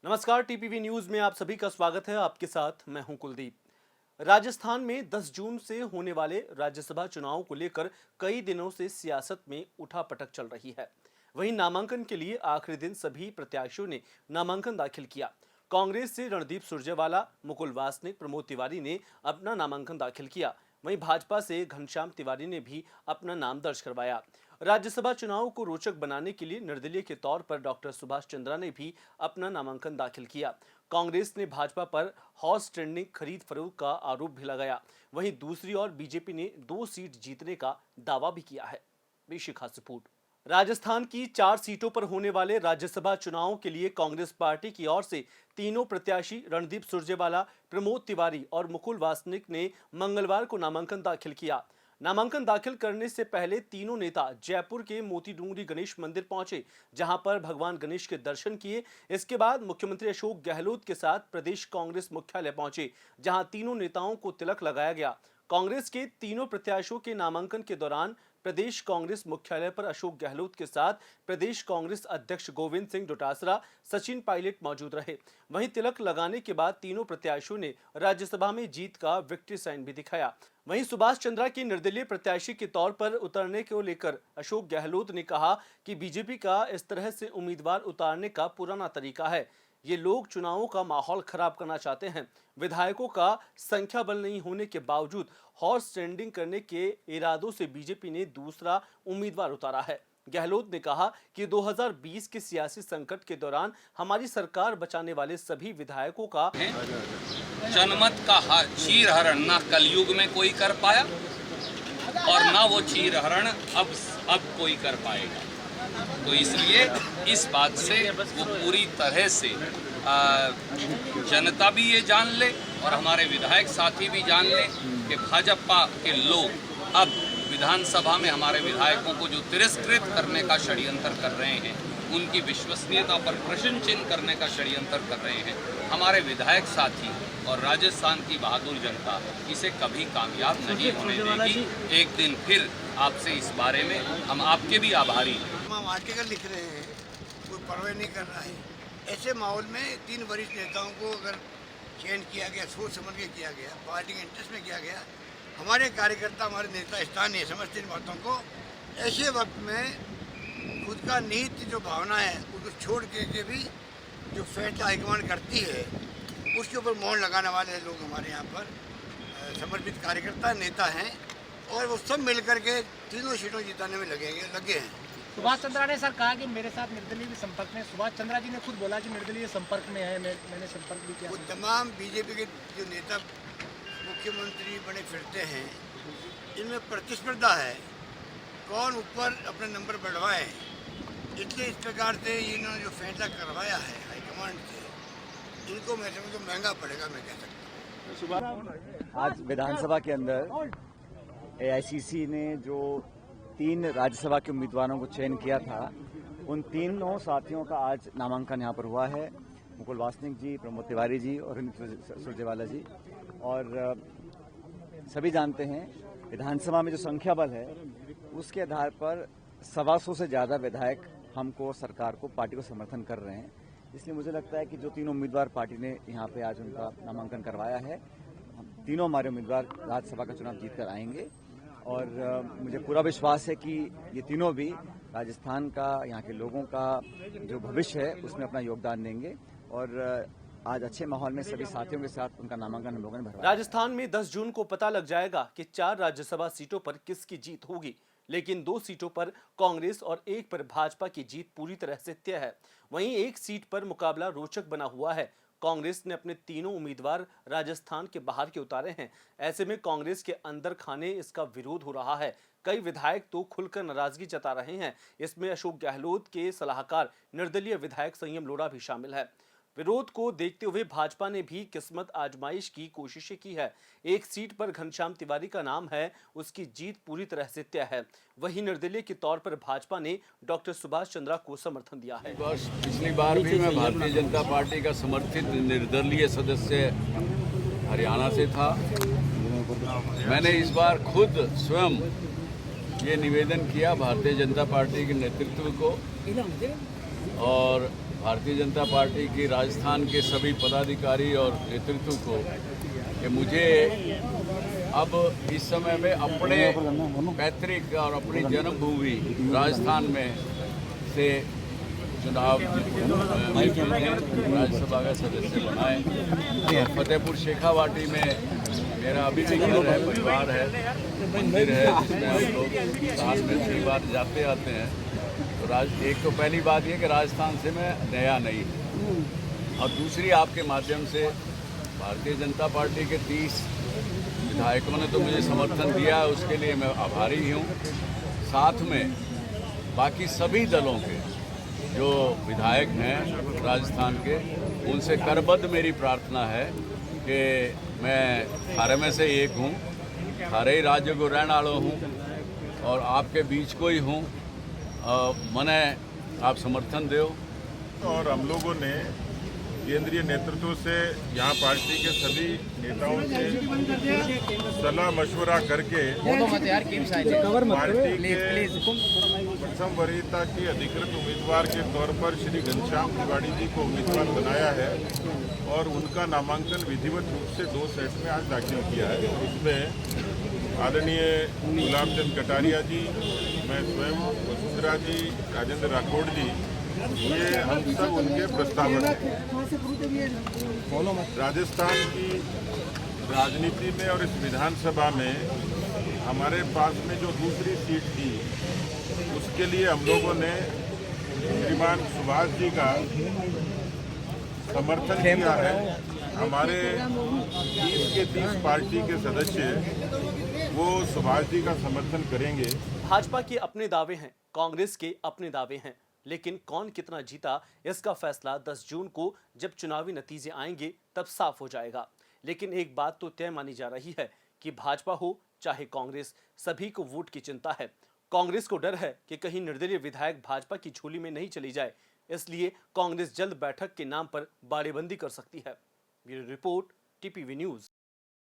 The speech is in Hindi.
नमस्कार, टीपीवी न्यूज में आप सभी का स्वागत है। आपके साथ मैं हूं कुलदीप। राजस्थान में 10 जून से होने वाले राज्यसभा चुनाव को लेकर कई दिनों से सियासत में उठापटक चल रही है। वहीं नामांकन के लिए आखिरी दिन सभी प्रत्याशियों ने नामांकन दाखिल किया। कांग्रेस से रणदीप सुरजेवाला, मुकुल वासनिक, प्रमोद तिवारी ने अपना नामांकन दाखिल किया। वहीं भाजपा से घनश्याम तिवारी ने भी अपना नाम दर्ज करवाया। राज्यसभा चुनाव को रोचक बनाने के लिए निर्दलीय के तौर पर डॉक्टर सुभाष चंद्रा ने भी अपना नामांकन दाखिल किया। कांग्रेस ने भाजपा पर हॉर्स ट्रेडिंग, खरीद फरोख्त का आरोप भी लगाया। वहीं दूसरी ओर बीजेपी ने 2 सीट जीतने का दावा भी किया है। पेश है खास रिपोर्ट। राजस्थान की 4 सीटों पर होने वाले राज्यसभा चुनाव के लिए कांग्रेस पार्टी की ओर से तीनों प्रत्याशी रणदीप सुरजेवाला, प्रमोद तिवारी और मुकुल वासनिक ने मंगलवार को नामांकन दाखिल किया। नामांकन दाखिल करने से पहले तीनों नेता जयपुर के मोती डूंगरी गणेश मंदिर पहुंचे, जहां पर भगवान गणेश के दर्शन किए। इसके बाद मुख्यमंत्री अशोक गहलोत के साथ प्रदेश कांग्रेस मुख्यालय पहुंचे, जहां तीनों नेताओं को तिलक लगाया गया। कांग्रेस के तीनों प्रत्याशियों के नामांकन के दौरान प्रदेश कांग्रेस मुख्यालय पर अशोक गहलोत के साथ प्रदेश कांग्रेस अध्यक्ष गोविंद सिंह डोटासरा, सचिन पायलट मौजूद रहे। वहीं तिलक लगाने के बाद तीनों प्रत्याशियों ने राज्यसभा में जीत का विक्ट्री साइन भी दिखाया। वहीं सुभाष चंद्रा की निर्दलीय प्रत्याशी के तौर पर उतरने को लेकर अशोक गहलोत ने कहा कि बीजेपी का इस तरह से उम्मीदवार उतारने का पुराना तरीका है। ये लोग चुनावों का माहौल खराब करना चाहते हैं। विधायकों का संख्या बल नहीं होने के बावजूद हॉर्स ट्रेडिंग करने के इरादों से बीजेपी ने दूसरा उम्मीदवार उतारा है। गहलोत ने कहा कि 2020 के सियासी संकट के दौरान हमारी सरकार बचाने वाले सभी विधायकों का जनमत का चीर हरण ना कलयुग में कोई कर पाया और ना वो चीर हरण अब कोई कर पाएगा। तो इसलिए इस बात से वो पूरी तरह से जनता भी ये जान ले और हमारे विधायक साथी भी जान ले कि भाजपा के लोग अब विधानसभा में हमारे विधायकों को जो तिरस्कृत करने का षड्यंत्र कर रहे हैं, उनकी विश्वसनीयता पर प्रश्न चिन्ह करने का षड्यंत्र कर रहे हैं, हमारे विधायक साथी और राजस्थान की बहादुर जनता इसे कभी कामयाब नहीं होने देगी। एक दिन फिर आपसे इस बारे में हम आपके भी आभारी हैं। हम आर्टिकल लिख रहे हैं, कोई परवाह नहीं कर रहा है। ऐसे माहौल में 3 वरिष्ठ नेताओं को अगर चयन किया गया, सोच समझ के किया गया, पार्टी के इंटरेस्ट में किया गया, हमारे कार्यकर्ता, हमारे नेता स्थानीय समझते इन बातों को। ऐसे वक्त में खुद का निहित जो भावना है उसको छोड़ के भी जो फैसला हाईकमान करती है उसके ऊपर मोहर लगाने वाले लोग हमारे यहाँ पर समर्पित कार्यकर्ता नेता हैं और वो सब मिलकर के तीनों सीटों जिताने में लगे हैं। सुभाष चंद्रा ने सर कहा कि मेरे साथ निर्दलीय भी संपर्क में। सुभाष चंद्रा जी ने खुद बोला कि निर्दलीय संपर्क में है, मैंने संपर्क भी किया। वो तमाम बीजेपी के जो नेता मुख्यमंत्री बने फिरते हैं, इनमें प्रतिस्पर्धा है, कौन ऊपर अपने नंबर बढ़वाए। इसलिए इस प्रकार से इन्होंने जो फैसला करवाया है हाईकमांड से, इनको मैं समझ महंगा पड़ेगा, मैं कह सकता हूँ। आज विधानसभा के अंदर एआईसीसी ने जो 3 राज्यसभा के उम्मीदवारों को चयन किया था, उन तीनों साथियों का आज नामांकन यहाँ पर हुआ है। मुकुल वासनिक जी, प्रमोद तिवारी जी और रणदीप सुरजेवाला जी। और सभी जानते हैं विधानसभा में जो संख्या बल है उसके आधार पर 125 से ज़्यादा विधायक हमको, सरकार को, पार्टी को समर्थन कर रहे हैं। इसलिए मुझे लगता है कि जो 3 उम्मीदवार पार्टी ने यहाँ पे आज उनका नामांकन करवाया है, तीनों हमारे उम्मीदवार राज्यसभा का चुनाव जीतकर आएंगे। और मुझे पूरा विश्वास है कि ये तीनों भी राजस्थान का, यहाँ के लोगों का जो भविष्य है उसमें अपना योगदान देंगे। और आज अच्छे माहौल में सभी साथियों के साथ उनका नामांकन हम लोगों ने भरवाया। राजस्थान में 10 जून को पता लग जाएगा कि 4 राज्यसभा सीटों पर किसकी जीत होगी, लेकिन 2 सीटों पर कांग्रेस और 1 पर भाजपा की जीत पूरी तरह से तय है। वहीं 1 सीट पर मुकाबला रोचक बना हुआ है। कांग्रेस ने अपने तीनों उम्मीदवार राजस्थान के बाहर के उतारे हैं। ऐसे में कांग्रेस के अंदर खाने इसका विरोध हो रहा है। कई विधायक तो खुलकर नाराजगी जता रहे हैं। इसमें अशोक गहलोत के सलाहकार निर्दलीय विधायक संयम लोढ़ा भी शामिल है। विरोध को देखते हुए भाजपा ने भी किस्मत आजमाइश की कोशिशें की है। 1 सीट पर घनश्याम तिवारी का नाम है, उसकी जीत पूरी तरह से तय है। वहीं निर्दलीय के तौर पर भाजपा ने डॉक्टर सुभाष चंद्रा को समर्थन दिया है। पिछली बार भी मैं भारतीय जनता पार्टी का समर्थित निर्दलीय सदस्य हरियाणा से था। मैंने इस बार खुद स्वयं ये निवेदन किया भारतीय जनता पार्टी के नेतृत्व को और भारतीय जनता पार्टी की राजस्थान के सभी पदाधिकारी और नेतृत्व को कि मुझे अब इस समय में अपने पैतृक और अपनी जन्मभूमि राजस्थान में से चुनाव राज्यसभा का सदस्य बनाए। फतेहपुर शेखावाटी में मेरा अभी भी घर है, परिवार है, मंदिर है जिसमें हम लोग साल में 3 बार जाते आते हैं। तो एक तो पहली बात ये कि राजस्थान से मैं नया नहीं हूँ, और दूसरी आपके माध्यम से भारतीय जनता पार्टी के 30 विधायकों ने तो मुझे समर्थन दिया है, उसके लिए मैं आभारी हूँ। साथ में बाकी सभी दलों के जो विधायक हैं राजस्थान के, उनसे करबद्ध मेरी प्रार्थना है कि मैं थारे में से एक हूँ, थारे ही राज्य को रहने वाला हूँ और आपके बीच को ही हूँ। मने आप समर्थन दो। और हम लोगों ने केंद्रीय नेतृत्व से यहाँ पार्टी के सभी नेताओं से सलाह मशवरा करके पार्टी के प्रथम वरीयता के अधिकृत उम्मीदवार के तौर पर श्री घनश्याम तिवारी जी को उम्मीदवार बनाया है और उनका नामांकन विधिवत रूप से 2 सेट में आज दाखिल किया है। इसमें आदरणीय गुलाब चंद कटारिया जी, मैं स्वयं, वसुंधरा जी, राजेंद्र राठौड़ जी, ये हम सब उनके प्रस्तावक हैं। राजस्थान की राजनीति में और इस विधानसभा में हमारे पास में जो दूसरी सीट थी, उसके लिए हम लोगों ने श्रीमान सुभाष जी का समर्थन किया है। हमारे 30 के 30 पार्टी के सदस्य वो सुभाष जी का समर्थन करेंगे। भाजपा के अपने दावे हैं, कांग्रेस के अपने दावे हैं, लेकिन कौन कितना जीता इसका फैसला 10 जून को जब चुनावी नतीजे आएंगे तब साफ हो जाएगा। लेकिन एक बात तो तय मानी जा रही है कि भाजपा हो चाहे कांग्रेस, सभी को वोट की चिंता है। कांग्रेस को डर है कि कहीं निर्दलीय विधायक भाजपा की झोली में नहीं चली जाए, इसलिए कांग्रेस जल्द बैठक के नाम पर बाड़ेबंदी कर सकती है। Bureau report, TPV news.